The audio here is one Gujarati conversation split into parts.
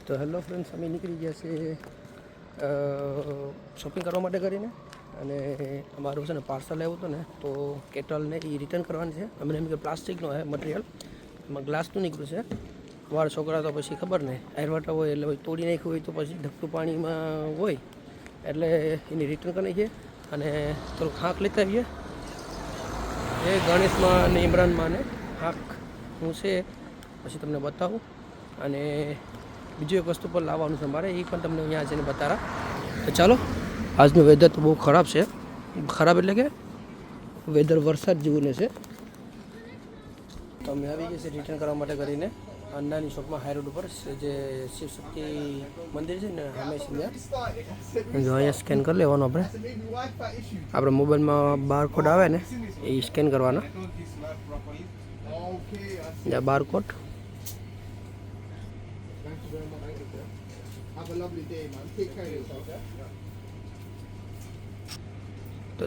તો હેલો ફ્રેન્ડ્સ, અમે નીકળી ગયા છે શોપિંગ કરવા માટે કરીને. અને અમારું છે ને પાર્સલ આવ્યું હતું ને, તો કેટલને એ રિટર્ન કરવાની છે. અમને એમ કે પ્લાસ્ટિકનો છે મટીરિયલ, એમાં ગ્લાસનું નીકળ્યું છે. અમારા છોકરા તો પછી ખબર નહીં, આયરવાટા હોય એટલે તોડી નાખ્યું હોય તો પછી ધકતું પાણીમાં હોય એટલે એની રિટર્ન કરી નાખીએ. અને થોડુંક હાંક લેતા આવીએ. એ ગણેશમાં અને ઇમરાનમાં ને હાંક હું છે પછી તમને બતાવું. અને બીજું એક વસ્તુ પર લાવવાનું છે મારે, એ પણ તમને અહીંયા જઈને બતારા. તો ચાલો. આજનું વેધર તો બહુ ખરાબ છે. ખરાબ એટલે કે વેધર વરસાદ જેવું ને છે. તો અમે આવી ગયા છે રિટર્ન કરવા માટે કરીને અન્નાની શોપમાં, હાઈ રોડ ઉપર જે શિવશક્તિ મંદિર છે ને હંમેશા ત્યાં. જો અહીંયા સ્કેન કરી લેવાનું આપણે મોબાઈલમાં બારકોડ આવે ને એ સ્કેન કરવાના. બારકોડ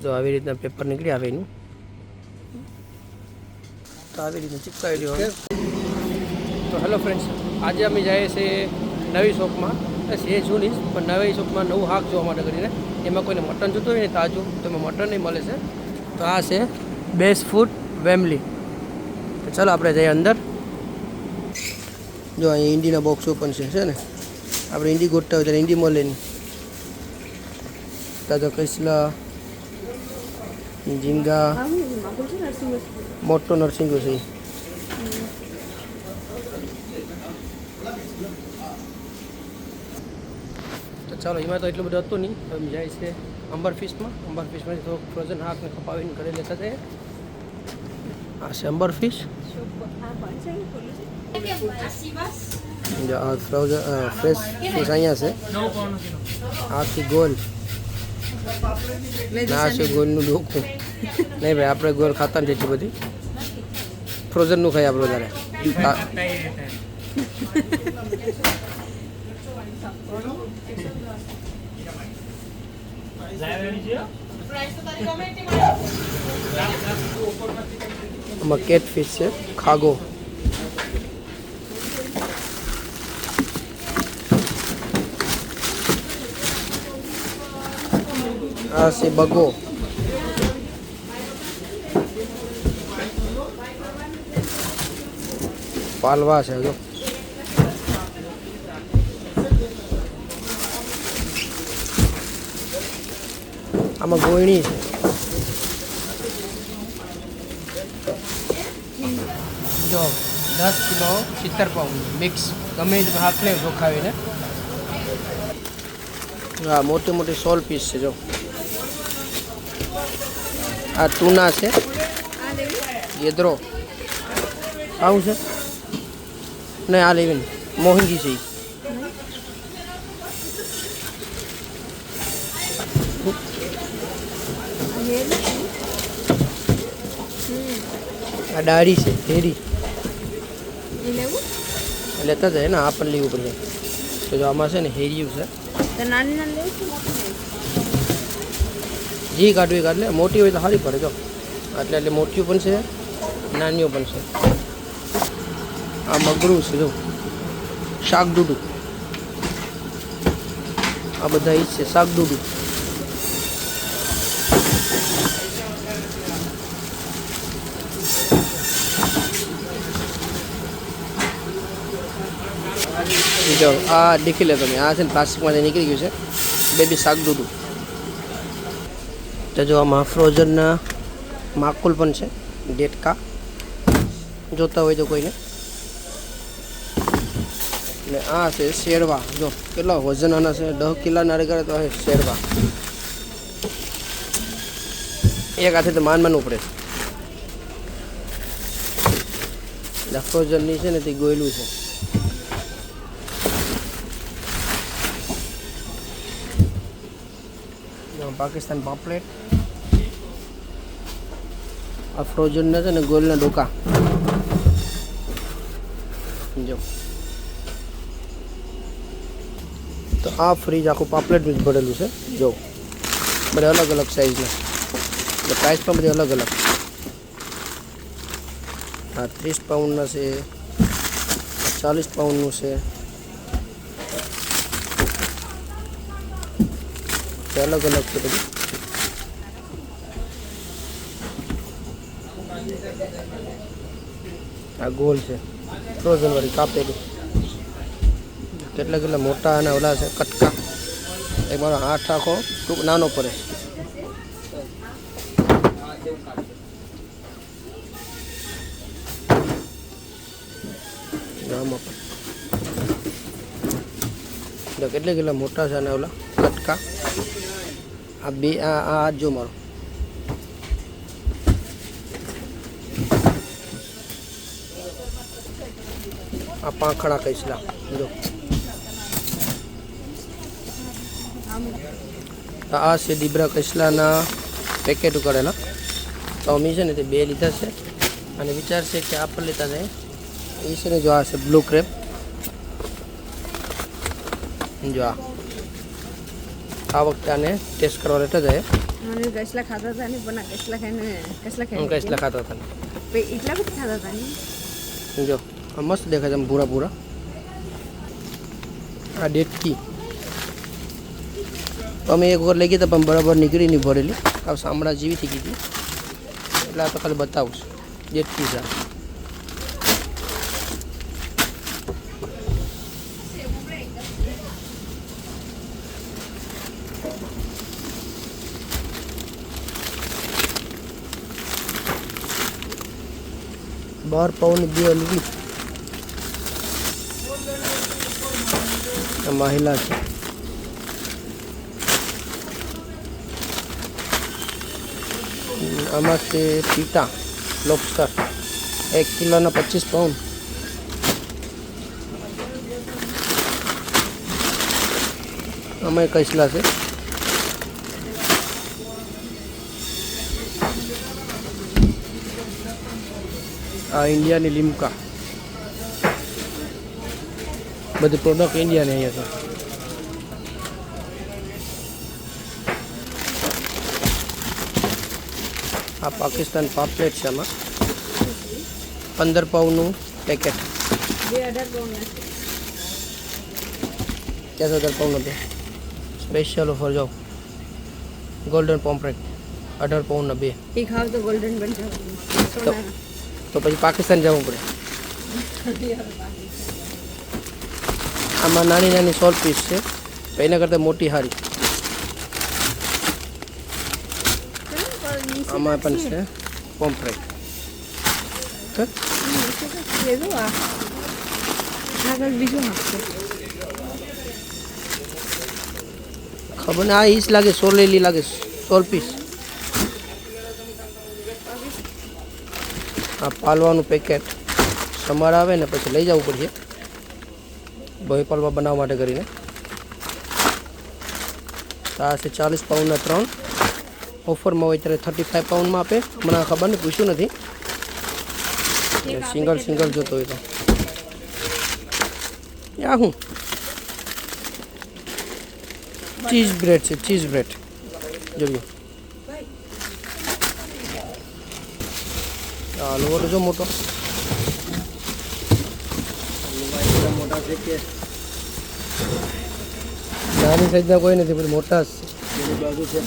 તો આવી રીતના પેપર નીકળી આવે એનું. તો આવી રીતના ચિપકાવી દેવાનું. તો હેલો ફ્રેન્ડ્સ, આજે અમે જઈએ છીએ નવી શોપમાં. એ જૂની પણ નવી શોપમાં નવું હાક જોવા માટે કરીને. એમાં કોઈને મટન જોતું હોય ને તાજું, તો એમાં મટન નહીં મળે છે. તો આ છે બેસ્ટ ફૂડ વેમલી. તો ચાલો આપણે જઈએ અંદર. જો અહીં ઈંડીના બોક્સ ઓપન છે ને, આપણે ઈંડી ગોટતા હોય ત્યારે ઈંડી મળે નહીં. તાજા કસલા, ઝીંગા, મોટો નરસિંગો છે. તો ચાલો, એમાં તો એટલું બધું હતું નહીં. હવે જાય છે અંબર ફિશમાં. અંબર ફિશમાંથી થોડુંક ફ્રોઝન હાકને ખપાવીને ઘરે લેતા જઈએ. આ છે amber fish. Frozen fresh fish અહીંયા છે. આખી ગોલ ના છે, ગોલનું ડોકું નહીં ભાઈ, આપણે ગોલ ખાતા નથી એટલી બધી. ફ્રોઝનનું ખાઈ આપણે વધારે. આમાં કેટ ફિશ છે, ખાગો. આ છે બગો. પાલવા છે. જો આમાં ગોયણી છે. જો 10 કિલો 70 પાઉન્ડ મિક્સ, ગમે તે હાથને જોખાવીને. હા, મોટી મોટી 16 પીસ છે. જો આ ટૂના છે, ગેદરો આવું છે નહીં. આ લેવીને મોહંગી છે. આ ડાળી છે, હેરી લેતા જાય ને. આ પણ લેવું પડે. તો જો આમાં છે ને હેરિયું છે. જી કાઢવી કાઢ લે. મોટી હોય તો સારી પડે. જો એટલે એટલે મોટીઓ પણ છે, નાનીઓ પણ છે. આ મગરું છે. જો શાક ડૂડું, આ બધા એ જ છે શાક ડૂડું. જો આ દેખી લે તમે. આ છે ને પ્લાસ્ટિકમાંથી નીકળી ગયું છે. બેબી શાક ડૂડું. તો જો આમાં ફ્રોઝનના માકુલ પણ છે, ડેટકા જોતા હોય તો કોઈને. ને આ છે શેરવા. જો કેટલા વજન આના છે, 10 કિલોના કરે તો આ શેરવા. એક હાથે તો માનવું પડે. ફ્રોઝનની છે ને તે ગોયલું છે. પાકિસ્તાન પાપલેટ. આ ફ્રોઝનના છે ને ગોલના ડોકા. જો તો આ ફ્રીજ આખું પાપલેટનું જ ભરેલું છે. જો બધા અલગ અલગ સાઇઝના, પ્રાઇસ પણ બધી અલગ અલગ. આ 30 પાઉન્ડના છે, 40 પાઉન્ડનું છે, છે, અલગ અલગ છે બધી. આ ગોલ છે, ફ્રોઝન વાળી કાપેલી. કેટલા કેટલા મોટા અને ઓલા છે કટકા. એક મારો હાથ આખો ટૂંક નાનો પડે. આમાં પણ કેટલા કેટલા મોટા છે અને ઓલા કટકા. આ બે આ હાથ જો મારો. આ પાંખડા કૈસલા જો. આ છે દીબ્રા કૈસલાના પેકેટ ઉકાળેલા. તો અમે છે ને તે બે લીધા છે અને વિચાર છે કે આ પણ લેતા જાય. એ છે ને જો આ છે બ્લુ ક્રેપ. જો આ વખતે આને ટેસ્ટ કરવા લેતા જાય. मैंने कैसला खाता था नहीं बना कैसला खाने कैसला खाने કૈસલા ખાતા હતા पे इतना कुछ खाता था नहीं જો આ મસ્ત દેખાય છે પૂરા પૂરા. આ ડેટકી અમે એક વાર લઈ ગયા હતા પણ બરાબર નીકળી નહીં ભરેલી. આ સાંભળા જેવી થઈ ગઈ હતી એટલે આ તો ખાલી બતાવું છું. ડેટકી છે. બાર પાઉની બે લીધી. આ મહિલા છે. આમાં છે પીટા લોબસ્ટર 1 કિલોના 25 પાઉન્ડ. આમાં કૈસલા છે. આ ઇન્ડિયાની લીમકા. બધી પ્રોડક્ટ ઇન્ડિયાની અહીંયા છે. આ પાકિસ્તાન પાપલેટ છે. આમાં 15 પાઉન્ડનું પેકેટ. 18 પાઉન્ડ હતું. સ્પેશિયલ ઓફર જાઓ. ગોલ્ડન પોમ્પ્રેટ 18 પાઉન્ડના 2. ये खाओ तो गोल्डन बन जाओ તો પછી પાકિસ્તાન જવું પડે. આમાં નાની નાની 100 પીસ છે. એના કરતાં મોટી હારી. આમાં પણ છે પોમ્પ્રેટ. ये दो આગળ બીજું આપશે ખબર ને. આ ઈસ લાગે સોલેલી લાગે 100 પીસ. આ પાલવાનું પેકેટ સમર આવે ને પછી લઈ જવું પડશે દહીં પાલવા બનાવવા માટે કરીને. આ છે 40 પાઉન્ડના 3. ઓફરમાં હોય ત્યારે 35 પાઉન્ડમાં આપે. મને ખબર નહીં, પૂછ્યું નથી. સિંગલ સિંગલ જોતો હોય તો આ હું ચીઝ બ્રેડ છે. ચીઝ બ્રેડ જોયું. હલવો તો જો મોટો. નાની સાઈઝના કોઈ નથી, પણ મોટા જ છે.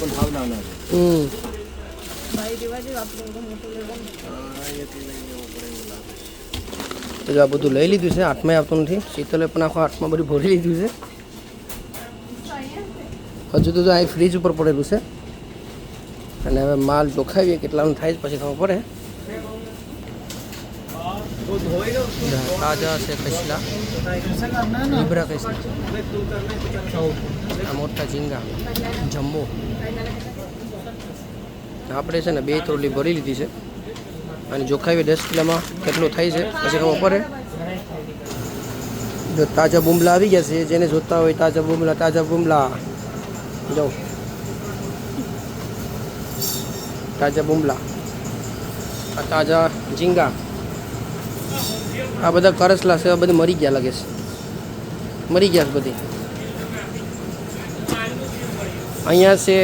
તો જો આ બધું લઈ લીધું છે. હાથમાં આવતું નથી. શીતલે પણ આખો હાથમાં બધું ભરી લીધું છે. હજુ તો અહીં ફ્રીજ ઉપર પડેલું છે અને હવે માલ જોખાવીએ કેટલાનું થાય પછી ખબર પડે. તાજા છે કૈસલા. લીબ્રા કૈસલા. આ મોટા ઝીંગા જમ્બો. આપણે છે ને 2 ટ્રોલી ભરી લીધી છે અને જોખાવી 10 કિલોમાં કેટલું થાય છે પછી ખબર પડે. જો તાજા બુમલા આવી ગયા છે. જેને જોતા હોય તાજા બુમલા જાઓ. તાજા બુમલા. આ તાજા ઝીંગા. આ બધા કરસલા છે. બધી મરી ગયા લાગે છે. મરી ગયા છે બધી. અહીંયા છે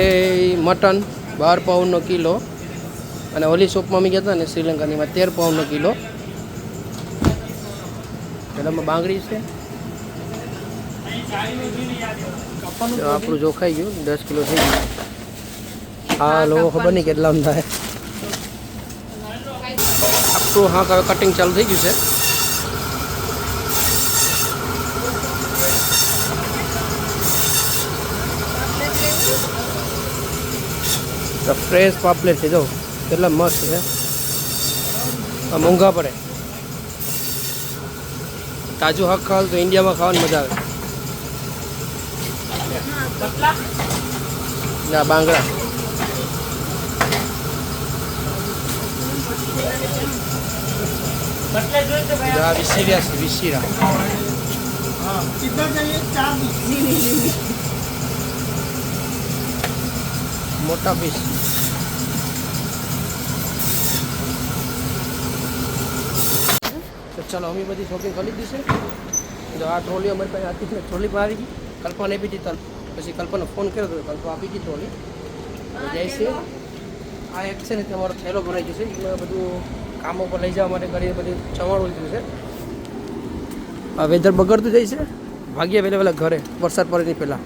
મટન 12 પાઉન્ડનો કિલો. અને ઓલી શોપમાં અમે ગયા હતા ને શ્રીલંકાનીમાં 13 પાઉન્ડનો કિલો. પેલામાં બાંગડી છે. જો આપણું જોખાઈ ગયું 10 કિલો થઈ ગયું. હા લોકો ખબર નહીં કેટલાનું થાય. આપણું હા હવે કટિંગ ચાલુ થઈ ગયું છે. ફ્રેશ પાપલેટ છે જો કેટલા મસ્ત છે. આ મોંઘા પડે. તાજું હક ખાવ તો ઇન્ડિયામાં ખાવાની મજા આવે. ના બાંગડા આ વિસીરા છે વિસીરા. મોટા પીસ. તો ચાલો અમે બધી શોપિંગ કરી દીધી છે. જો આ ટ્રોલી અમારી પાસે હતી ને ટ્રોલી પણ આવી ગઈ. કલ્પના આપી હતી પછી કલ્પનાને ફોન કર્યો તો કલ્પના આપી ગઈ ટ્રોલી જાય છે. આ એક છે ને તમારો થેલો ભરાઈ જશે એમાં બધું કામો પર લઈ જવા માટે ઘરે બધું ચવાણું લીધું છે. આ વેધર બગડતું જાય છે ભાગ્યા પહેલાં ઘરે વરસાદ પડે નહીં પહેલાં.